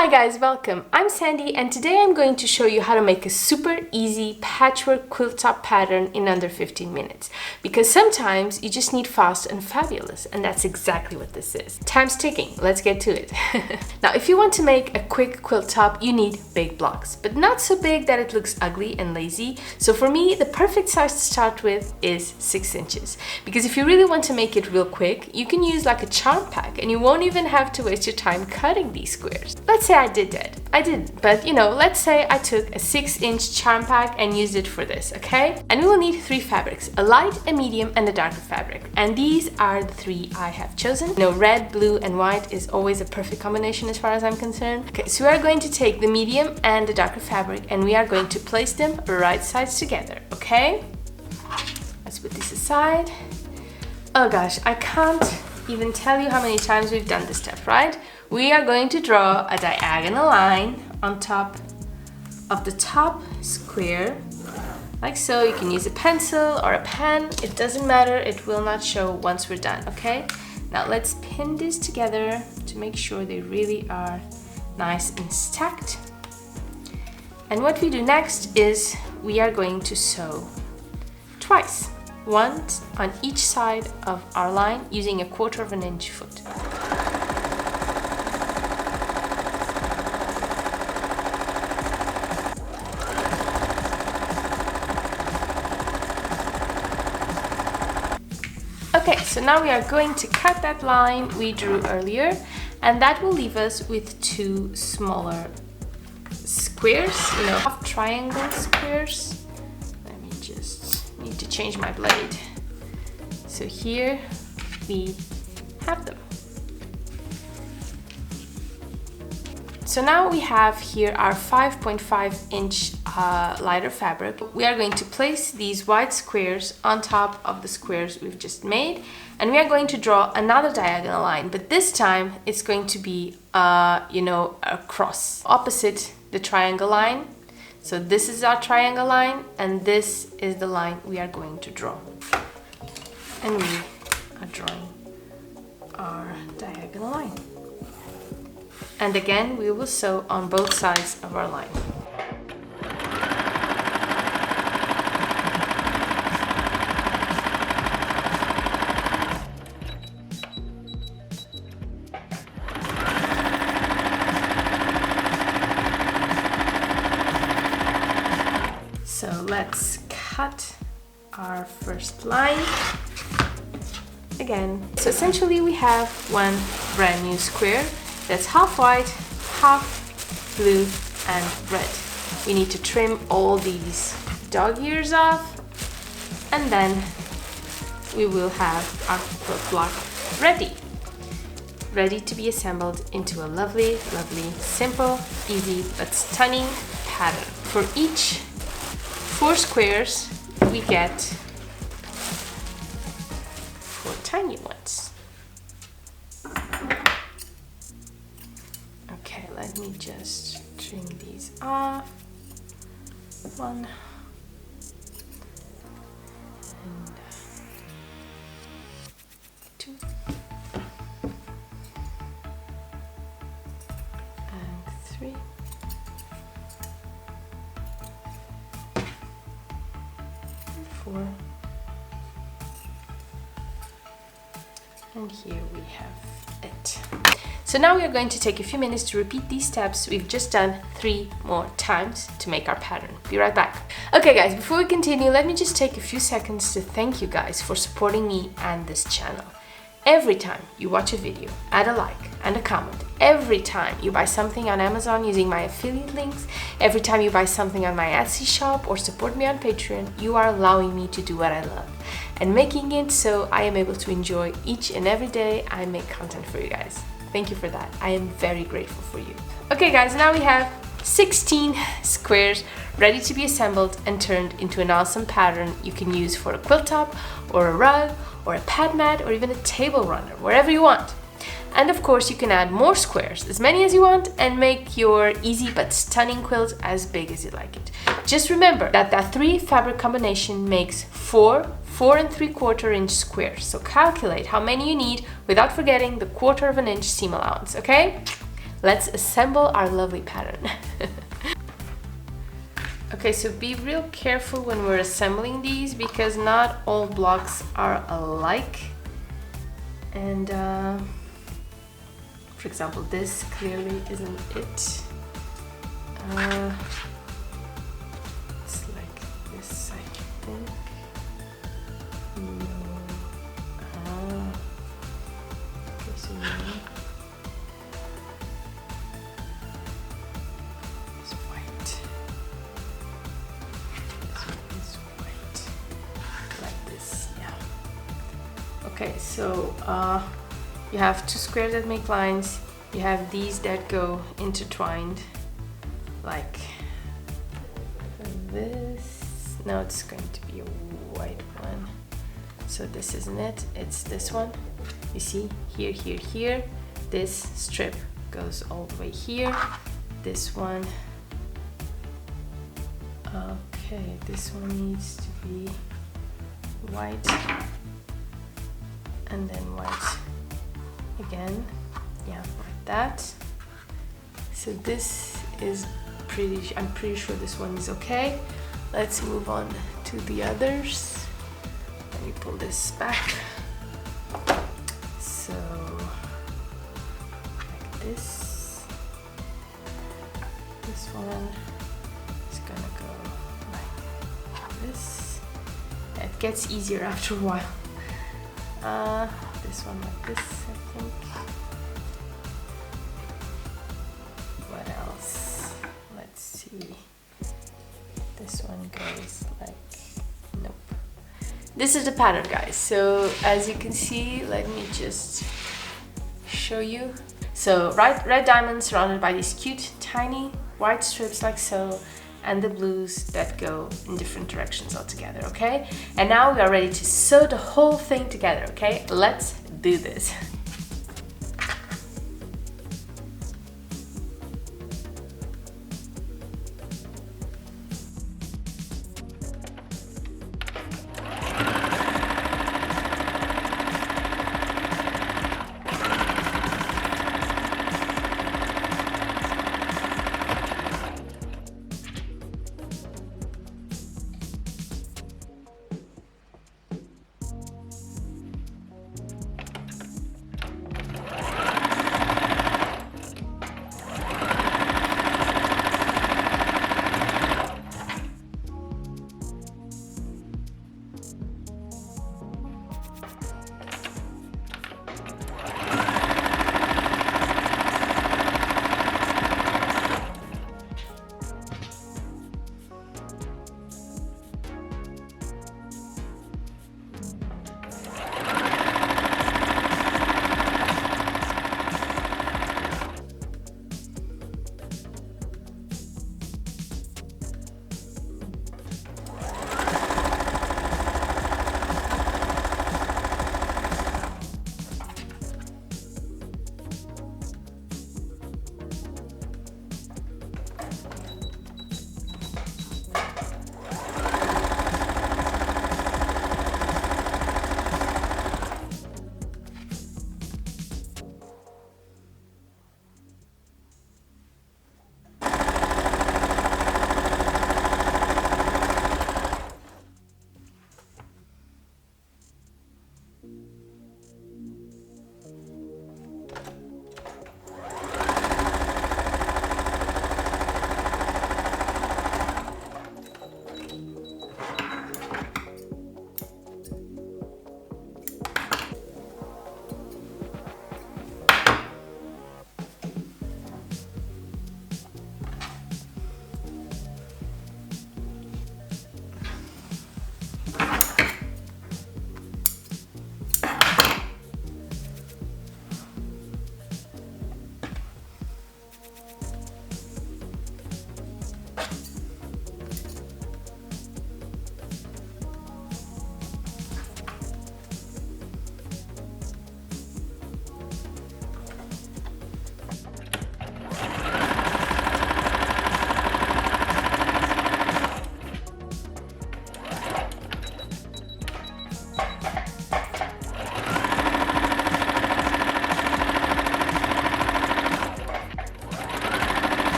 Hi guys, welcome. I'm Sandy and today I'm going to show you how to make a super easy patchwork quilt top pattern in under 15 minutes. Because sometimes you just need fast and fabulous, and that's exactly what this is. Time's ticking, let's get to it. Now, if you want to make a quick quilt top, you need big blocks, but not so big that it looks ugly and lazy. So for me, the perfect size to start with is 6 inches. Because if you really want to make it real quick, you can use like a charm pack and you won't even have to waste your time cutting these squares. Let's say I did that. I didn't, but let's say I took a 6-inch charm pack and used it for this, okay? And we will need 3 fabrics, a light, a medium, and a darker fabric. And these are the 3 I have chosen. Red, blue, and white is always a perfect combination as far as I'm concerned. Okay, so we are going to take the medium and the darker fabric and we are going to place them right sides together, okay? Let's put this aside. Oh gosh, I can't even tell you how many times we've done this step, right? We are going to draw a diagonal line on top of the top square, like so. You can use a pencil or a pen, it doesn't matter, it will not show once we're done, okay? Now let's pin this together to make sure they really are nice and stacked. And what we do next is we are going to sew twice, once on each side of our line using a 1/4 inch foot. Okay, so now we are going to cut that line we drew earlier, and that will leave us with 2 smaller squares, half triangle squares. Let me just need to change my blade. So here we have them. So now we have here our 5.5-inch lighter fabric. We are going to place these white squares on top of the squares we've just made, and we are going to draw another diagonal line, but this time it's going to be a cross opposite the triangle line. So this is our triangle line and this is the line we are going to draw, and we are drawing our diagonal line. And again, we will sew on both sides of our line. So let's cut our first line again. So essentially we have one brand new square that's half white, half blue, and red. We need to trim all these dog ears off, and then we will have our quilt block ready to be assembled into a lovely, simple, easy, but stunning pattern. For each 4 squares, we get 4 tiny ones. Okay, let me just trim these off. 1 and 2 and 3 and 4, and here we have it. So now we are going to take a few minutes to repeat these steps we've just done 3 more times to make our pattern. Be right back. Okay guys, before we continue, let me just take a few seconds to thank you guys for supporting me and this channel. Every time you watch a video, add a like and a comment. Every time you buy something on Amazon using my affiliate links, every time you buy something on my Etsy shop or support me on Patreon, you are allowing me to do what I love and making it so I am able to enjoy each and every day I make content for you guys. Thank you for that. I am very grateful for you. Okay guys, now we have 16 squares ready to be assembled and turned into an awesome pattern you can use for a quilt top or a rug or a pad mat or even a table runner, wherever you want. And of course you can add more squares, as many as you want, and make your easy but stunning quilt as big as you like it. Just remember that that 3 fabric combination makes 4 4 3/4 inch squares. So calculate how many you need without forgetting the 1/4 inch seam allowance, okay? let's assemble our lovely pattern. Okay, so be real careful when we're assembling these because not all blocks are alike. And for example, this clearly isn't it. It's like this, I think. No. Okay, so no. It's white. This one is white. Like this, yeah. Okay, so you have two squares that make lines. You have these that go intertwined, like this. No, it's going to be a white one. So this isn't it, it's this one. You see, here, here, here. This strip goes all the way here. This one, okay, this one needs to be white. And then white again, yeah, like that. So this is I'm pretty sure this one is okay. Let's move on to the others. Let me pull this back. So, like this. This one is gonna go like this. It gets easier after a while. This one like this, I think. What else? Let's see. This one goes like, nope. This is the pattern, guys. So as you can see, let me just show you. So red diamonds surrounded by these cute, tiny white strips like so, and the blues that go in different directions altogether, okay? And now we are ready to sew the whole thing together, okay? Let's do this.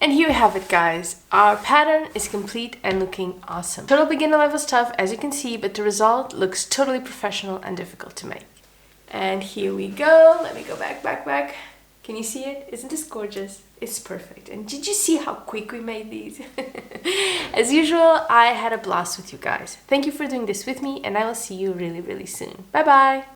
And here we have it, guys. Our pattern is complete and looking awesome. Total beginner level stuff, as you can see, but the result looks totally professional and difficult to make. And here we go. Let me go back. Can you see it? Isn't this gorgeous? It's perfect. And did you see how quick we made these? As usual, I had a blast with you guys. Thank you for doing this with me, and I will see you really, really soon. Bye bye.